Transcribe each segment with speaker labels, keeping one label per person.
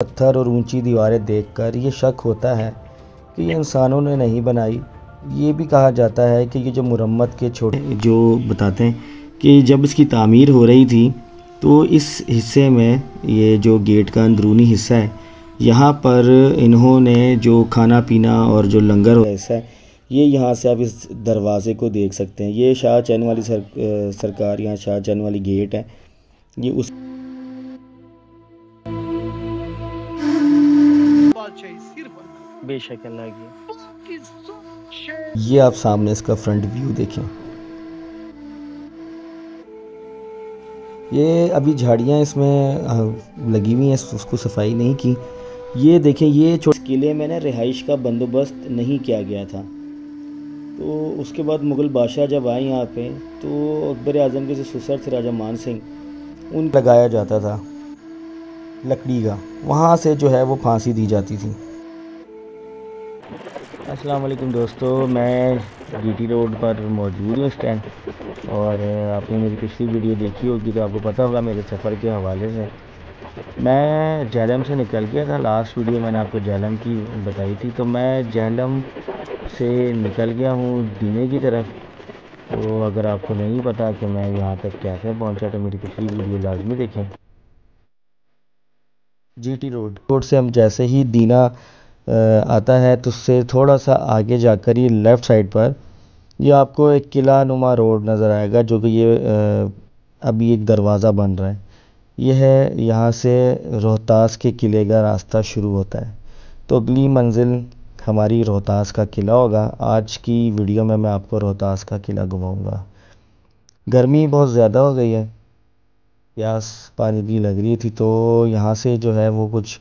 Speaker 1: पत्थर और ऊंची दीवारें देखकर ये शक होता है कि ये इंसानों ने नहीं बनाई। ये भी कहा जाता है कि ये जो मुरम्मत के छोटे जो बताते हैं कि जब इसकी तामीर हो रही थी तो इस हिस्से में ये जो गेट का अंदरूनी हिस्सा है यहाँ पर इन्होंने जो खाना पीना और जो लंगर हो हिस्सा है ये यहाँ से आप इस दरवाज़े को देख सकते हैं। ये शाह चैन वाली सरकार यहाँ शाह चैन वाली गेट है। ये उस
Speaker 2: बेशक अल्लाह की।
Speaker 1: ये आप सामने इसका फ्रंट व्यू देखें। ये अभी झाड़ियाँ इसमें लगी हुई हैं, उसको सफाई नहीं की। ये देखें, ये किले में ना रिहाइश का बंदोबस्त नहीं किया गया था। तो उसके बाद मुग़ल बादशाह जब आए यहाँ पे तो अकबर आज़म के जो ससुर थे राजा मान सिंह, उन लगाया जाता था लकड़ी का, वहाँ से जो है वो फांसी दी जाती थी। अस्सलाम वालेकुम दोस्तों, मैं जीटी रोड पर मौजूद हूँ इस टाइम। और आपने मेरी पिछली वीडियो देखी होगी तो आपको पता होगा मेरे सफ़र के हवाले से। मैं झेलम से निकल गया था, लास्ट वीडियो मैंने आपको झेलम की बताई थी। तो मैं झेलम से निकल गया हूँ दीने की तरफ। तो अगर आपको नहीं पता कि मैं यहाँ तक कैसे पहुँचा तो मेरी पिछली वीडियो लाजमी देखें। जीटी रोड से हम जैसे ही दीना आता है तो उससे थोड़ा सा आगे जाकर ये लेफ़्ट साइड पर ये आपको एक किला नुमा रोड नज़र आएगा, जो कि ये अभी एक दरवाज़ा बन रहा है। ये है, यहाँ से रोहतास के किले का रास्ता शुरू होता है। तो अगली मंजिल हमारी रोहतास का किला होगा। आज की वीडियो में मैं आपको रोहतास का किला घुमाऊंगा। गर्मी बहुत ज़्यादा हो गई है, प्यास पानी की लग रही थी, तो यहाँ से जो है वो कुछ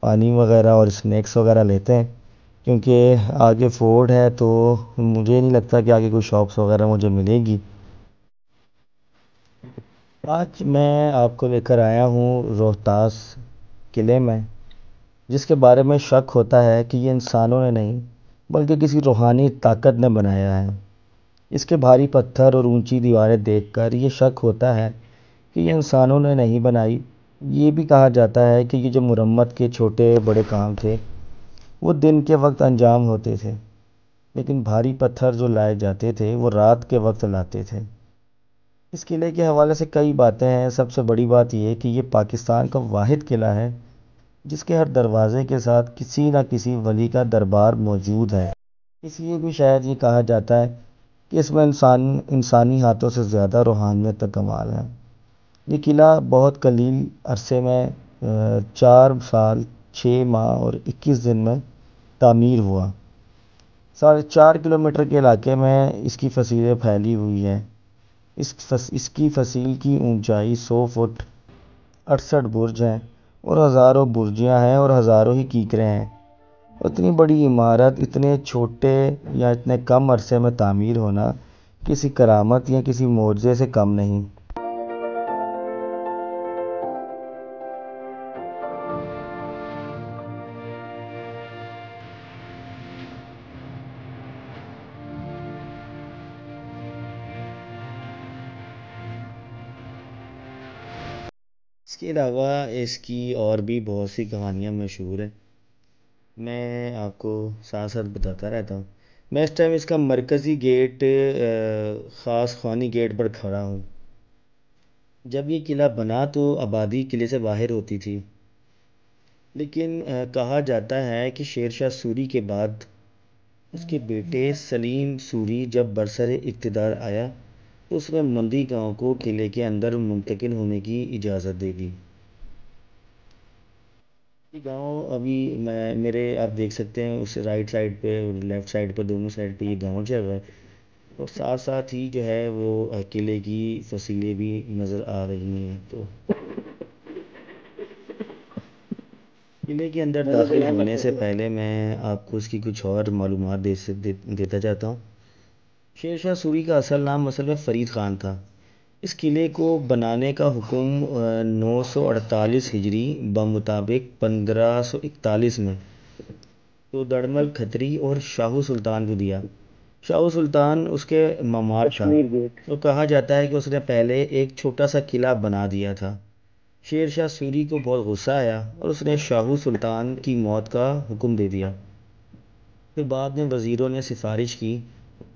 Speaker 1: पानी वगैरह और स्नैक्स वगैरह लेते हैं, क्योंकि आगे फोर्ट है तो मुझे नहीं लगता कि आगे कोई शॉप्स वगैरह मुझे मिलेगी। आज मैं आपको लेकर आया हूँ रोहतास किले में, जिसके बारे में शक होता है कि ये इंसानों ने नहीं बल्कि किसी रूहानी ताकत ने बनाया है। इसके भारी पत्थर और ऊंची दीवारें देखकर ये शक होता है कि ये इंसानों ने नहीं बनाई। ये भी कहा जाता है कि ये जो मुरम्मत के छोटे बड़े काम थे वो दिन के वक्त अंजाम होते थे, लेकिन भारी पत्थर जो लाए जाते थे वो रात के वक्त लाते थे। इस किले के हवाले से कई बातें हैं। सबसे बड़ी बात यह कि ये पाकिस्तान का वाहिद किला है जिसके हर दरवाजे के साथ किसी न किसी वली का दरबार मौजूद है। इसलिए भी शायद ये कहा जाता है कि इसमें इंसानी हाथों से ज़्यादा रूहानियत का कमाल है। ये किला बहुत कलील अरसे में 4 साल 6 माह और 21 दिन में तामीर हुआ। 4.5 किलोमीटर के इलाके में इसकी फसीलें फैली हुई हैं। इसकी फसील की ऊंचाई 100 फुट, 68 बुर्ज हैं और हज़ारों बुर्जियां हैं और हज़ारों ही कीकरें हैं। इतनी बड़ी इमारत इतने छोटे या इतने कम अरसे में तामीर होना किसी करामत या किसी मोज़े से कम नहीं। इसके अलावा इसकी और भी बहुत सी कहानियाँ मशहूर हैं, मैं आपको साथ साथ बताता रहता हूँ। मैं इस टाइम इसका मरकज़ी गेट ख़ास ख़ानी गेट पर खड़ा हूँ। जब ये किला बना तो आबादी किले से बाहर होती थी, लेकिन कहा जाता है कि शेर शाह सूरी के बाद उसके बेटे सलीम सूरी जब बरसर इक़्तिदार आया तो उसने मंदी गांव को किले के अंदर मुंतकिल होने की इजाज़त दे दी। ये गांव अभी मैं मेरे आप देख सकते हैं उस राइट साइड पे और लेफ़्ट साइड पे, दोनों साइड पे ये गांव चल रहा है। और साथ साथ ही जो है वो किले की फसीलें भी नज़र आ रही हैं। तो किले के अंदर दाखिल होने से पहले मैं आपको इसकी कुछ और मालूमात देता जाता हूँ। शेर शाह सूरी का असल नाम असल में फ़रीद ख़ान था। इस किले को बनाने का हुक्म 948 हिजरी बमुताबिक 1541 में तो दड़मल खत्री और शाहू सुल्तान को दिया। शाहू सुल्तान उसके ममाल था। तो कहा जाता है कि उसने पहले एक छोटा सा किला बना दिया था। शेर शाह सूरी को बहुत गुस्सा आया और उसने शाहू सुल्तान की मौत का हुक्म दे दिया। फिर बाद में वज़ीरों ने सिफारिश की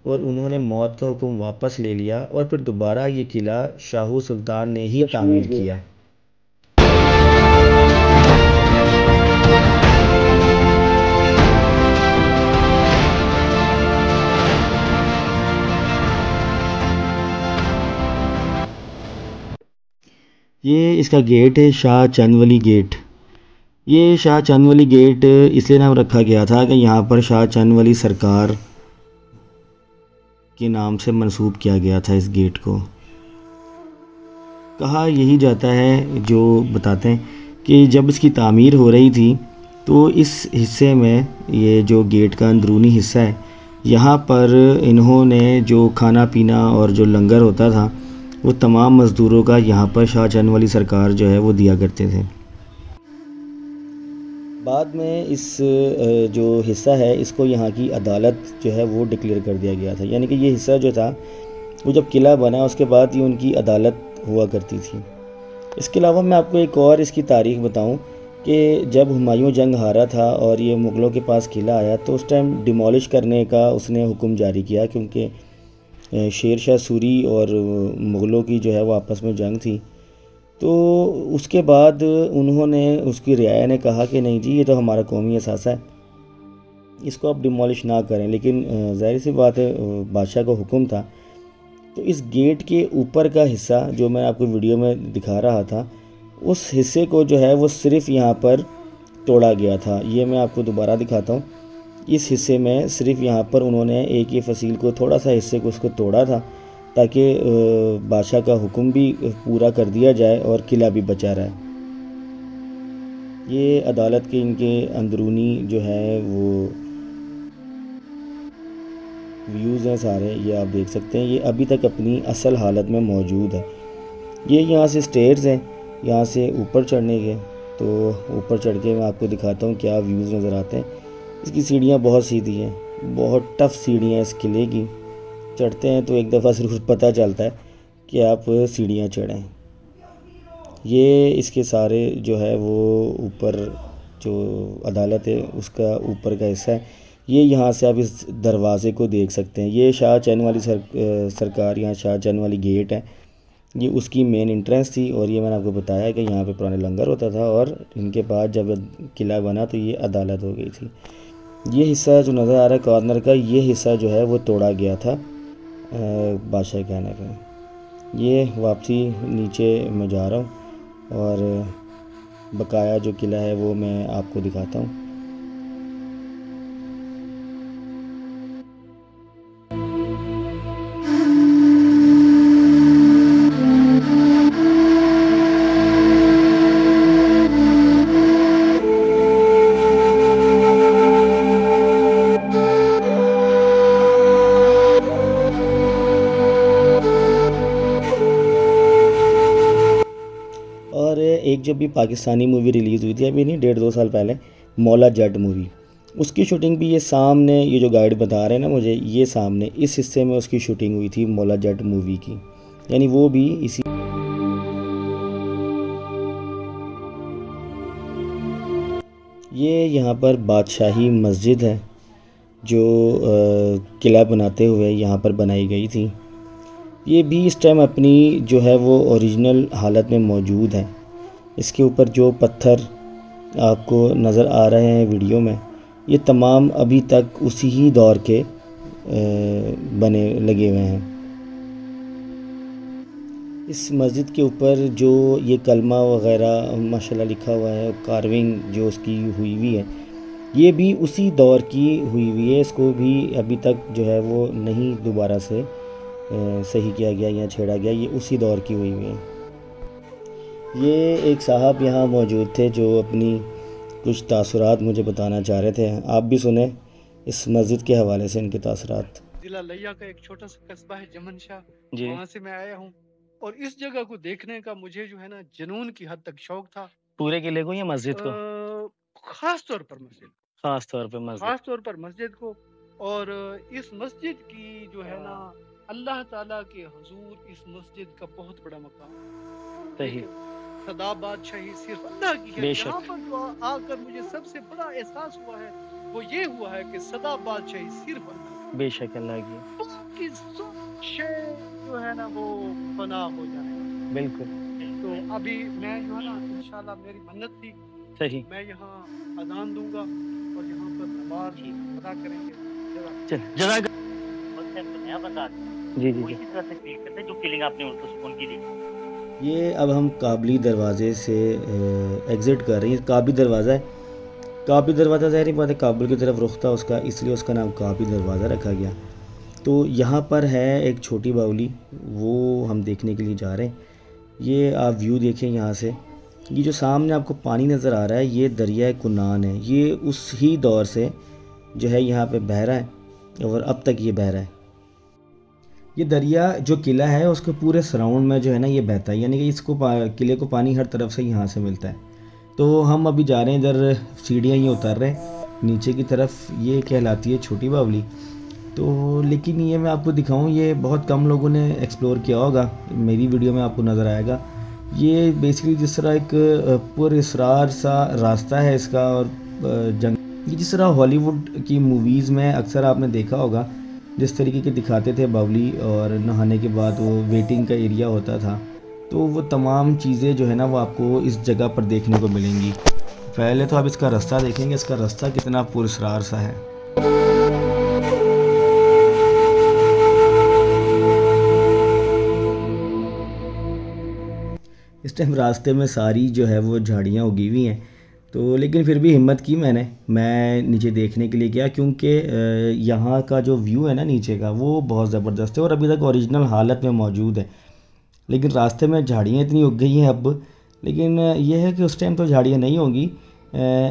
Speaker 1: और उन्होंने मौत का हुक्म वापस ले लिया और फिर दोबारा ये किला शाहू सुल्तान ने ही तामीर किया। ये इसका गेट है शाह चंद गेट। ये शाह चंद गेट इसलिए नाम रखा गया था कि यहाँ पर शाह चंद सरकार के नाम से मंसूब किया गया था इस गेट को। कहा यही जाता है, जो बताते हैं कि जब इसकी तामीर हो रही थी तो इस हिस्से में, ये जो गेट का अंदरूनी हिस्सा है, यहाँ पर इन्होंने जो खाना पीना और जो लंगर होता था वो तमाम मज़दूरों का यहाँ पर शाह चंद सरकार जो है वो दिया करते थे। बाद में इस जो हिस्सा है इसको यहाँ की अदालत जो है वो डिक्लेयर कर दिया गया था। यानी कि ये हिस्सा जो था वो जब किला बना उसके बाद ये उनकी अदालत हुआ करती थी। इसके अलावा मैं आपको एक और इसकी तारीख़ बताऊं कि जब हुमायूं जंग हारा था और ये मुग़लों के पास किला आया तो उस टाइम डिमोलिश करने का उसने हुक्म जारी किया, क्योंकि शेर शाह सूरी और मुग़लों की जो है वो आपस में जंग थी। तो उसके बाद उन्होंने, उसकी रियाया ने कहा कि नहीं जी, ये तो हमारा कौमी असासा है, इसको आप डिमोलिश ना करें। लेकिन ज़ाहिर सी बात है, बादशाह का हुक्म था। तो इस गेट के ऊपर का हिस्सा जो मैं आपको वीडियो में दिखा रहा था, उस हिस्से को जो है वो सिर्फ़ यहाँ पर तोड़ा गया था। ये मैं आपको दोबारा दिखाता हूँ। इस हिस्से में सिर्फ़ यहाँ पर उन्होंने एक ही फसील को, थोड़ा सा हिस्से को उसको तोड़ा था ताकि बादशाह का हुक्म भी पूरा कर दिया जाए और किला भी बचा रहे। ये अदालत के इनके अंदरूनी जो है वो व्यूज़ हैं सारे, ये आप देख सकते हैं। ये अभी तक अपनी असल हालत में मौजूद है। ये यहाँ से स्टेयर्स हैं, यहाँ से ऊपर चढ़ने के। तो ऊपर चढ़ के मैं आपको दिखाता हूँ क्या व्यूज़ नज़र आते हैं। इसकी सीढ़ियाँ बहुत सीधी हैं, बहुत टफ़ सीढ़ियाँ इस किले की। चढ़ते हैं तो एक दफ़ा ज़रूर पता चलता है कि आप सीढ़ियाँ चढ़ें। ये इसके सारे जो है वो ऊपर जो अदालत है उसका ऊपर का हिस्सा है। ये यहाँ से आप इस दरवाज़े को देख सकते हैं। ये शाह चंद सरकार, यहाँ शाह चंद गेट है, ये उसकी मेन एंट्रेंस थी। और ये मैंने आपको बताया कि यहाँ पे पुराने लंगर होता था और इनके बाद जब किला बना तो ये अदालत हो गई थी। ये हिस्सा जो नज़र आ रहा है कॉर्नर का, ये हिस्सा जो है वो तोड़ा गया था बादशाह के आने पर। ये वापसी नीचे मैं जा रहा हूँ और बकाया जो किला है वो मैं आपको दिखाता हूँ। और एक जब भी पाकिस्तानी मूवी रिलीज़ हुई थी, अभी नहीं, 1.5-2 साल पहले, मौला जट मूवी, उसकी शूटिंग भी ये सामने, ये जो गाइड बता रहे हैं ना मुझे, ये सामने इस हिस्से में उसकी शूटिंग हुई थी मौला जट मूवी की। यानी वो भी इसी। ये यहाँ पर बादशाही मस्जिद है जो किला बनाते हुए यहाँ पर बनाई गई थी। ये भी इस टाइम अपनी जो है वो ओरिजिनल हालत में मौजूद है। इसके ऊपर जो पत्थर आपको नज़र आ रहे हैं वीडियो में, ये तमाम अभी तक उसी ही दौर के बने लगे हुए हैं। इस मस्जिद के ऊपर जो ये कलमा वग़ैरह माशाल्लाह लिखा हुआ है, कार्विंग जो उसकी हुई हुई है, ये भी उसी दौर की हुई हुई है। इसको भी अभी तक जो है वो नहीं दोबारा से सही किया गया या छेड़ा गया, ये उसी दौर की हुई हुई है। ये एक साहब यहाँ मौजूद थे जो अपनी कुछ तासुरात मुझे बताना चाह रहे थे। आप भी सुने इस मस्जिद के हवाले से इनके तासुरात।
Speaker 2: जिला लिया का एक छोटा सा कस्बा है जमन शाह,
Speaker 1: जी।
Speaker 2: वहाँ से मैं आया हूँ और इस जगह को देखने का मुझे जो है ना जुनून की हद तक शौक था।
Speaker 1: पूरे किले को या मस्जिद को?
Speaker 2: खास तौर पर मस्जिद,
Speaker 1: खास तौर पे मस्जिद।
Speaker 2: खास तौर पर मस्जिद को। और इस मस्जिद की जो है ना, अल्लाह ताला के हुजूर इस मस्जिद का बहुत बड़ा मकाम है।
Speaker 1: सही।
Speaker 2: देखिए, सदा बादशाही सिर्फ अल्लाह की है।
Speaker 3: बेशक।
Speaker 2: यहाँ पर जो आकर मुझे सबसे बड़ा एहसास हुआ है वो ये हुआ है कि सदा बादशाही सिर्फ अल्लाह
Speaker 3: बेशक अल्लाह की।
Speaker 2: की सब शय जो है ना वो फना हो जाएगा।
Speaker 3: बिल्कुल
Speaker 2: तो अभी मैं जो है ना इंशाल्लाह मेरी मन्नत थी,
Speaker 3: सही।
Speaker 2: मैं यहाँ अजान दूंगा और यहाँ पर नमाज अदा करेंगे।
Speaker 3: चल जज़ाक।
Speaker 4: नया बंदा आता है
Speaker 3: जी
Speaker 4: वो
Speaker 3: जी
Speaker 4: इसी तरह से फील करता है जो फीलिंग आपने उनको सुकून की दी।
Speaker 1: ये अब हम काबली दरवाज़े से एग्ज़िट कर रहे हैं। काबली दरवाज़ा है। काबली दरवाज़ा ज़ाहिर बात है काबुल की तरफ रुख था उसका, इसलिए उसका नाम काबली दरवाज़ा रखा गया। तो यहाँ पर है एक छोटी बावली, वो हम देखने के लिए जा रहे हैं। ये आप व्यू देखें यहाँ से। ये जो सामने आपको पानी नज़र आ रहा है ये दरिया कुन्नान है। ये उस ही दौर से जो है यहाँ पे बह रहा है और अब तक ये बह रहा है। ये दरिया जो किला है उसके पूरे सराउंड में जो है ना ये बहता है, यानी कि इसको किले को पानी हर तरफ से यहाँ से मिलता है। तो हम अभी जा रहे हैं इधर, सीढ़ियाँ ये उतर रहे हैं नीचे की तरफ। ये कहलाती है छोटी बावली। तो लेकिन ये मैं आपको दिखाऊं, ये बहुत कम लोगों ने एक्सप्लोर किया होगा, मेरी वीडियो में आपको नज़र आएगा। ये बेसिकली जिस तरह एक पुरअसरार सा रास्ता है इसका, और ये जिस तरह हॉलीवुड की मूवीज़ में अक्सर आपने देखा होगा जिस तरीके के दिखाते थे बावली, और नहाने के बाद वो वेटिंग का एरिया होता था, तो वो तमाम चीज़ें जो है ना वो आपको इस जगह पर देखने को मिलेंगी। पहले तो आप इसका रास्ता देखेंगे, इसका रास्ता कितना पुरअसरार सा है। इस टाइम रास्ते में सारी जो है वो झाड़ियाँ उगी हुई हैं, तो लेकिन फिर भी हिम्मत की मैं नीचे देखने के लिए गया, क्योंकि यहाँ का जो व्यू है ना नीचे का वो बहुत ज़बरदस्त है और अभी तक ओरिजिनल हालत में मौजूद है। लेकिन रास्ते में झाड़ियाँ इतनी उग गई हैं अब, लेकिन यह है कि उस टाइम तो झाड़ियाँ नहीं होंगी।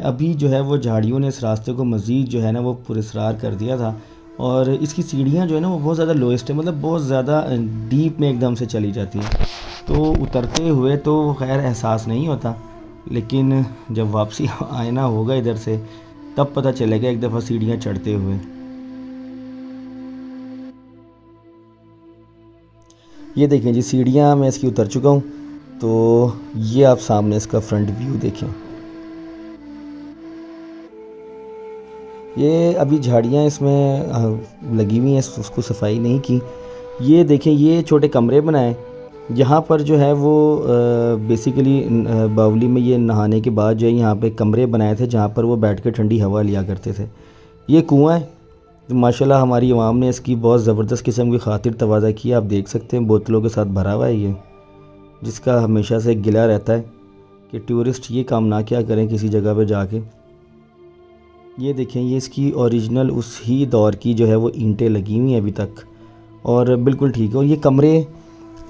Speaker 1: अभी जो है वो झाड़ियों ने इस रास्ते को मज़ीद जो है ना वो पुरअसरार कर दिया था। और इसकी सीढ़ियाँ जो है ना वो बहुत ज़्यादा लोएस्ट है, मतलब बहुत ज़्यादा डीप में एकदम से चली जाती हैं। तो उतरते हुए तो खैर एहसास नहीं होता, लेकिन जब वापसी आना होगा इधर से तब पता चलेगा एक दफ़ा सीढ़ियाँ चढ़ते हुए। ये देखें जी सीढ़ियाँ मैं इसकी उतर चुका हूँ। तो ये आप सामने इसका फ्रंट व्यू देखें। ये अभी झाड़ियाँ इसमें लगी हुई हैं, उसको सफाई नहीं की। ये देखें ये छोटे कमरे बनाए, यहाँ पर जो है वो बेसिकली बावली में ये नहाने के बाद जो है यहाँ पे कमरे बनाए थे जहाँ पर वो बैठ के ठंडी हवा लिया करते थे। ये कुआं है, तो माशाल्लाह हमारी आवाम ने इसकी बहुत ज़बरदस्त किस्म की खातिर तवाज़ा की। आप देख सकते हैं बोतलों के साथ भरा हुआ है ये, जिसका हमेशा से गिला रहता है कि टूरिस्ट ये काम ना क्या करें किसी जगह पे जाके। ये देखें ये इसकी ओरिजिनल उस ही दौर की जो है वो ईंटें लगी हुई हैं अभी तक, और बिल्कुल ठीक है। और ये कमरे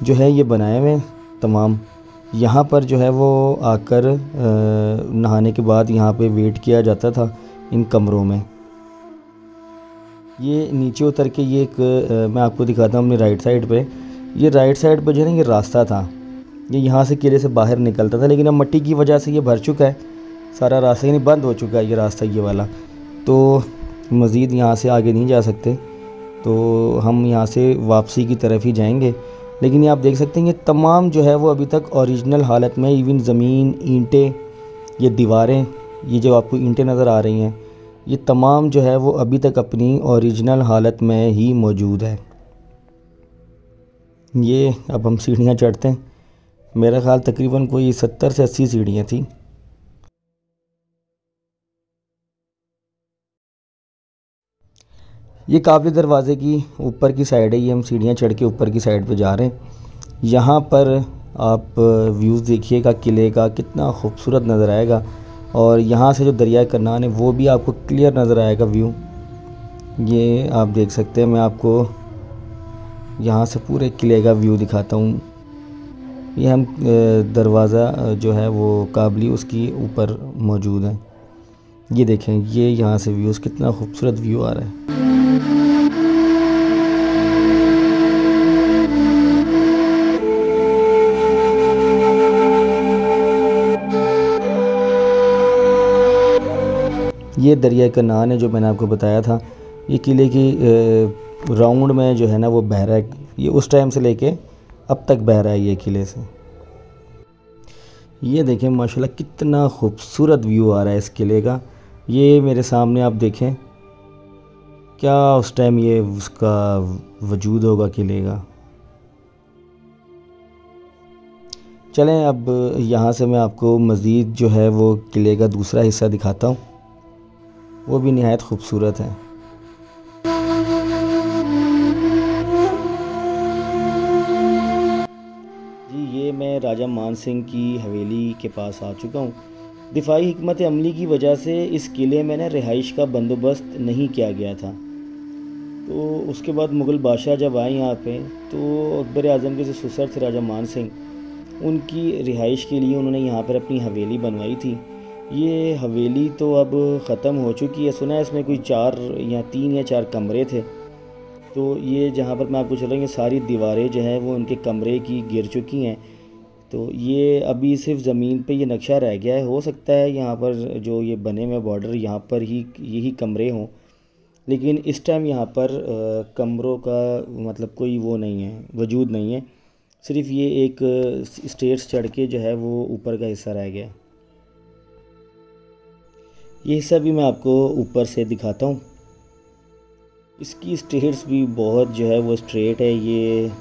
Speaker 1: जो है ये बनाए हुए हैं तमाम। यहाँ पर जो है वो आकर नहाने के बाद यहाँ पे वेट किया जाता था इन कमरों में। ये नीचे उतर के ये एक मैं आपको दिखाता हूँ अपनी राइट साइड पे। ये राइट साइड पे जो है ना ये रास्ता था, ये यहाँ से किले से बाहर निकलता था, लेकिन अब मिट्टी की वजह से ये भर चुका है सारा रास्ता, यानी बंद हो चुका है ये रास्ता ये वाला। तो मज़ीद यहाँ से आगे नहीं जा सकते, तो हम यहाँ से वापसी की तरफ ही जाएंगे। लेकिन ये आप देख सकते हैं ये तमाम जो है वो अभी तक ओरिजिनल हालत में, इवन ज़मीन, ईंटें, ये दीवारें, ये जो आपको ईंटें नज़र आ रही हैं, ये तमाम जो है वो अभी तक अपनी ओरिजिनल हालत में ही मौजूद है। ये अब हम सीढ़ियाँ चढ़ते हैं, मेरा ख़्याल तकरीबन कोई 70 से 80 सीढ़ियाँ थी। ये काबली दरवाज़े की ऊपर की साइड है, ये हम सीढ़ियाँ चढ़ के ऊपर की साइड पे जा रहे हैं। यहाँ पर आप व्यूज़ देखिएगा किले का, कितना खूबसूरत नज़र आएगा, और यहाँ से जो दरिया कुन्नान है वो भी आपको क्लियर नज़र आएगा व्यू। ये आप देख सकते हैं, मैं आपको यहाँ से पूरे किले का व्यू दिखाता हूँ। ये हम दरवाज़ा जो है वो काबली उसकी ऊपर मौजूद है। ये देखें ये यहाँ से व्यूज़, कितना खूबसूरत व्यू आ रहा है। ये दरिया कुन्नान है जो मैंने आपको बताया था। ये किले की राउंड में जो है ना वो बह रहा है, ये उस टाइम से लेके अब तक बह रहा है ये किले से। ये देखें माशाल्लाह कितना खूबसूरत व्यू आ रहा है इस किले का। ये मेरे सामने आप देखें, क्या उस टाइम ये उसका वजूद होगा किले का। चलें अब यहाँ से मैं आपको मज़ीद जो है वो किले का दूसरा हिस्सा दिखाता हूँ, वो भी निहायत खूबसूरत है। जी ये मैं राजा मान सिंह की हवेली के पास आ चुका हूँ। दिफाई हिकमत अमली की वजह से इस किले में ना रिहाइश का बंदोबस्त नहीं किया गया था। तो उसके बाद मुग़ल बादशाह जब आए यहाँ पे, तो अकबर आज़म के जो ससुर थे राजा मान सिंह, उनकी रिहाइश के लिए उन्होंने यहाँ पर अपनी हवेली बनवाई थी। ये हवेली तो अब ख़त्म हो चुकी है, सुना है इसमें कोई 3 या 4 कमरे थे। तो ये जहाँ पर मैं आपको चल रहा हूँ, ये सारी दीवारें जो हैं वो उनके कमरे की गिर चुकी हैं। तो ये अभी सिर्फ ज़मीन पे ये नक्शा रह गया है। हो सकता है यहाँ पर जो ये बने हुए बॉर्डर यहाँ पर ही यही कमरे हों, लेकिन इस टाइम यहाँ पर कमरों का मतलब कोई वो नहीं है, वजूद नहीं है। सिर्फ ये एक स्टेयर्स चढ़ के जो है वो ऊपर का हिस्सा रह गया। ये हिस्सा भी मैं आपको ऊपर से दिखाता हूँ। इसकी स्टेयर्स भी बहुत जो है वो स्ट्रेट है। ये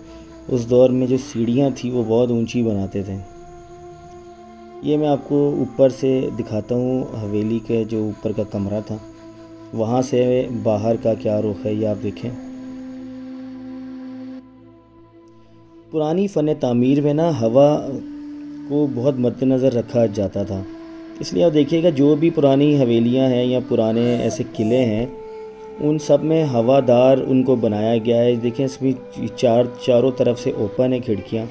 Speaker 1: उस दौर में जो सीढ़ियाँ थी वो बहुत ऊंची बनाते थे। ये मैं आपको ऊपर से दिखाता हूँ, हवेली के जो ऊपर का कमरा था वहाँ से बाहर का क्या रुख है, ये आप देखें। पुरानी फ़न तामीर में ना हवा को बहुत मद्देनज़र रखा जाता था, इसलिए आप देखिएगा जो भी पुरानी हवेलियां हैं या पुराने ऐसे किले हैं, उन सब में हवादार उनको बनाया गया है। देखें इसमें चारों तरफ से ओपन है खिड़कियां।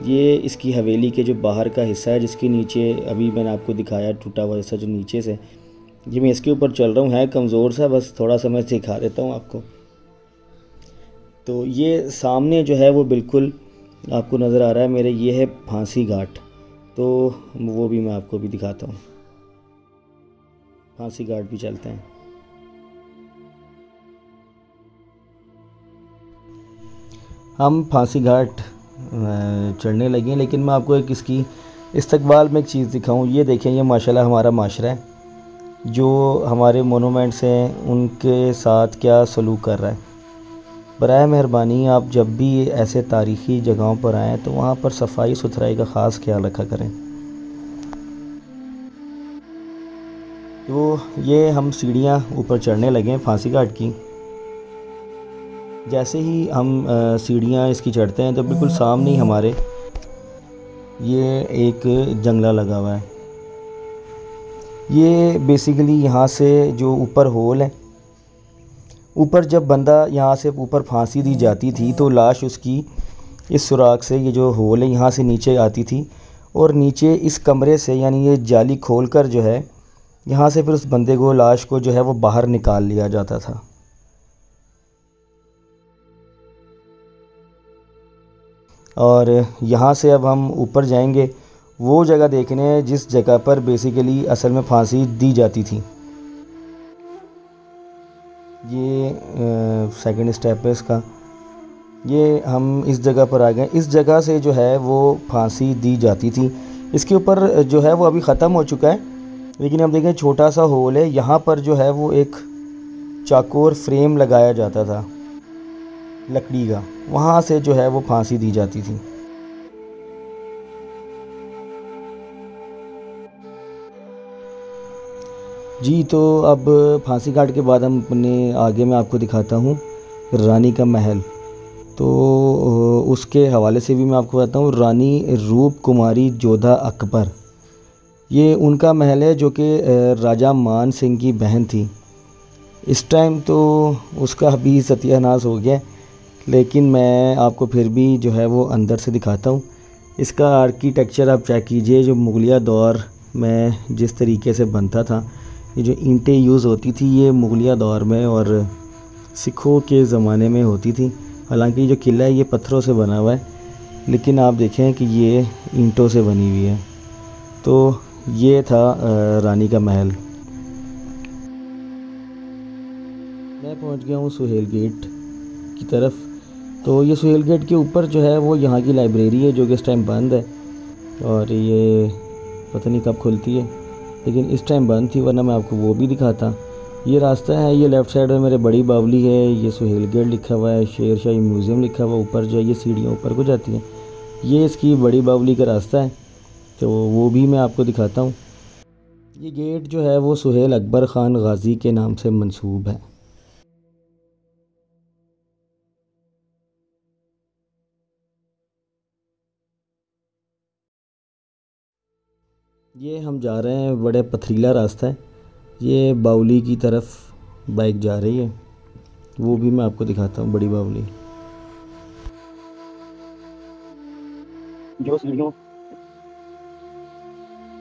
Speaker 1: ये इसकी हवेली के जो बाहर का हिस्सा है, जिसके नीचे अभी मैंने आपको दिखाया टूटा हुआ हिस्सा जो नीचे से, ये मैं इसके ऊपर चल रहा हूँ, है कमज़ोर सा, बस थोड़ा सा मैं सिखा देता हूँ आपको। तो ये सामने जो है वो बिल्कुल आपको नज़र आ रहा है मेरे, ये है फांसी घाट। तो वो भी मैं आपको भी दिखाता हूँ, फांसी घाट भी चलते हैं। हम फांसी घाट चढ़ने लगे, लेकिन मैं आपको एक इसकी इस्तकबाल में एक चीज़ दिखाऊं। ये देखें, ये माशाल्लाह हमारा माशरा है, जो हमारे मोनूमेंट्स हैं उनके साथ क्या सलूक कर रहा है। बराए मेहरबानी आप जब भी ऐसे तारीख़ी जगहों पर आएँ तो वहाँ पर सफाई सुथराई का ख़ास ख्याल रखा करें। तो ये हम सीढ़ियाँ ऊपर चढ़ने लगे फांसी घाट की। जैसे ही हम सीढ़ियाँ इसकी चढ़ते हैं तो बिल्कुल सामने ही हमारे ये एक जंगला लगा हुआ है। ये बेसिकली यहाँ से जो ऊपर होल है, ऊपर जब बंदा यहाँ से ऊपर फांसी दी जाती थी तो लाश उसकी इस सुराख से, ये जो होल है यहाँ से नीचे आती थी, और नीचे इस कमरे से यानी ये जाली खोलकर जो है यहाँ से फिर उस बंदे को, लाश को जो है वो बाहर निकाल लिया जाता था। और यहाँ से अब हम ऊपर जाएंगे वो जगह देखने जिस जगह पर बेसिकली असल में फांसी दी जाती थी। ये सेकंड स्टेप है इसका। ये हम इस जगह पर आ गए। इस जगह से जो है वो फांसी दी जाती थी। इसके ऊपर जो है वो अभी ख़त्म हो चुका है, लेकिन अब देखें छोटा सा होल है, यहाँ पर जो है वो एक चाकोर फ्रेम लगाया जाता था लकड़ी का, वहाँ से जो है वो फांसी दी जाती थी। जी तो अब फांसी घाट के बाद हम अपने आगे मैं आपको दिखाता हूँ रानी का महल। तो उसके हवाले से भी मैं आपको बताता हूँ, रानी रूप कुमारी जोधा अकबर, ये उनका महल है जो कि राजा मान सिंह की बहन थी। इस टाइम तो उसका अभी सत्यानाश हो गया, लेकिन मैं आपको फिर भी जो है वो अंदर से दिखाता हूँ। इसका आर्किटेक्चर आप चेक कीजिए, जो मुगलिया दौर में जिस तरीके से बनता था, ये जो ईंटें यूज़ होती थी ये मुगलिया दौर में और सिखों के ज़माने में होती थी। हालांकि जो किला है ये पत्थरों से बना हुआ है, लेकिन आप देखें कि ये ईंटों से बनी हुई है। तो ये था रानी का महल। मैं पहुंच गया हूँ सुहेल गेट की तरफ। तो ये सुहेल गेट के ऊपर जो है वो यहाँ की लाइब्रेरी है, जो कि इस टाइम बंद है। और ये पता नहीं कब खुलती है, लेकिन इस टाइम बंद थी, वरना मैं आपको वो भी दिखाता। ये रास्ता है, ये लेफ़्ट साइड में मेरे बड़ी बावली है, ये सुहेल गेट लिखा हुआ है, शेर शाही म्यूज़ियम लिखा हुआ, ऊपर जो है ये सीढ़ियाँ ऊपर को जाती हैं। ये इसकी बड़ी बावली का रास्ता है, तो वो भी मैं आपको दिखाता हूँ। ये गेट जो है वो सुहेल अकबर ख़ान गाज़ी के नाम से मंसूब है। ये हम जा रहे हैं, बड़े पथरीला रास्ता है, ये बावली की तरफ बाइक जा रही है, वो भी मैं आपको दिखाता हूँ। बड़ी बावली
Speaker 3: जो सीढ़ियों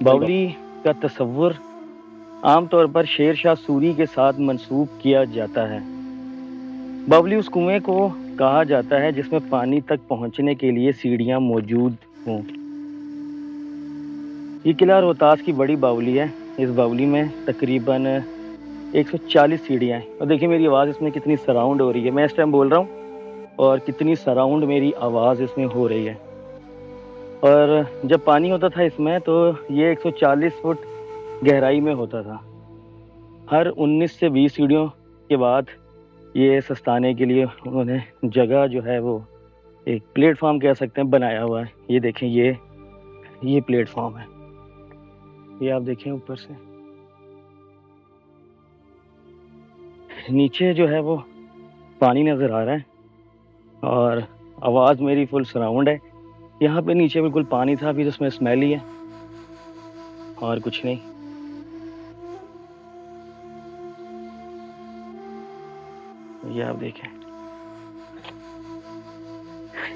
Speaker 3: बावली का तस्वुर आमतौर पर शेर शाह सूरी के साथ मंसूब किया जाता है। बावली उस कुएं को कहा जाता है जिसमें पानी तक पहुंचने के लिए सीढ़ियां मौजूद हों। ये किला रोहतास की बड़ी बावली है। इस बावली में तकरीबन 140 सीढ़ियां हैं। और देखिए मेरी आवाज़ इसमें कितनी सराउंड हो रही है, मैं इस टाइम बोल रहा हूँ और कितनी सराउंड मेरी आवाज़ इसमें हो रही है। और जब पानी होता था इसमें तो ये 140 फुट गहराई में होता था। हर 19 से 20 सीढ़ियों के बाद ये सस्ताने के लिए उन्होंने जगह जो है वो एक प्लेटफॉर्म कह सकते हैं बनाया हुआ है। ये देखें, ये प्लेटफॉर्म है, ये आप देखें ऊपर से नीचे जो है वो पानी नज़र आ रहा है और आवाज़ मेरी फुल सराउंड है। यहाँ पे नीचे बिल्कुल पानी था, अभी उसमें स्मेल ही है और कुछ नहीं। ये आप देखें,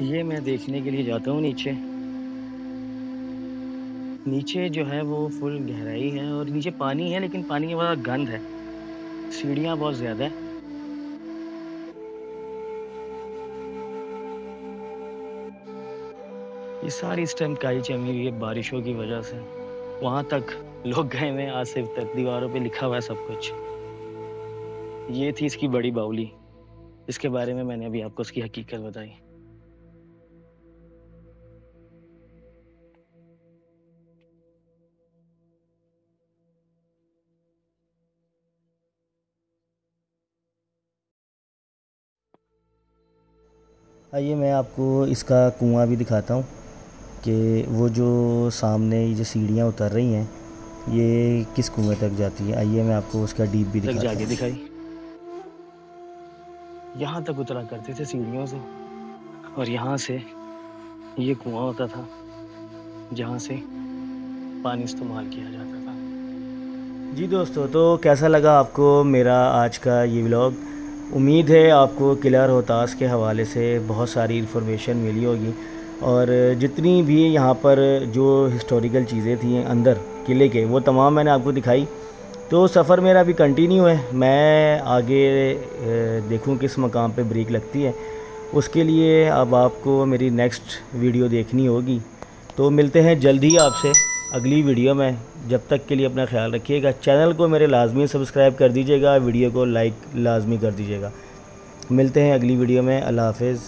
Speaker 3: ये मैं देखने के लिए जाता हूँ नीचे। नीचे जो है वो फुल गहराई है और नीचे पानी है, लेकिन पानी में बड़ा गंद है, सीढ़ियाँ बहुत ज़्यादा है। ये सारी इस टाइम काई जमी हुई है बारिशों की वजह से। वहाँ तक लोग गए हुए हैं, आसिफ तक दीवारों पे लिखा हुआ है सब कुछ। ये थी इसकी बड़ी बावली, इसके बारे में मैंने अभी आपको उसकी हकीकत बताई।
Speaker 1: आइए मैं आपको इसका कुआं भी दिखाता हूँ कि वो जो सामने ये जो सीढ़ियाँ उतर रही हैं ये किस कुएं तक जाती है। आइए मैं आपको उसका डीप भी दिखाता
Speaker 3: जाके
Speaker 1: हूँ।
Speaker 3: दिखाई, यहाँ तक उतरा करते थे सीढ़ियों से और यहाँ से ये कुआं होता था जहाँ से पानी इस्तेमाल किया जाता था।
Speaker 1: जी दोस्तों, तो कैसा लगा आपको मेरा आज का ये व्लॉग। उम्मीद है आपको किला रोहतास के हवाले से बहुत सारी इन्फॉर्मेशन मिली होगी और जितनी भी यहाँ पर जो हिस्टोरिकल चीज़ें थी अंदर किले के वो तमाम मैंने आपको दिखाई। तो सफ़र मेरा अभी कंटिन्यू है, मैं आगे देखूँ किस मकाम पे ब्रेक लगती है, उसके लिए अब आपको मेरी नेक्स्ट वीडियो देखनी होगी। तो मिलते हैं जल्द ही आपसे अगली वीडियो में। जब तक के लिए अपना ख्याल रखिएगा। चैनल को मेरे लाजमी सब्सक्राइब कर दीजिएगा, वीडियो को लाइक लाजमी कर दीजिएगा। मिलते हैं अगली वीडियो में। अल्लाह हाफ़िज़।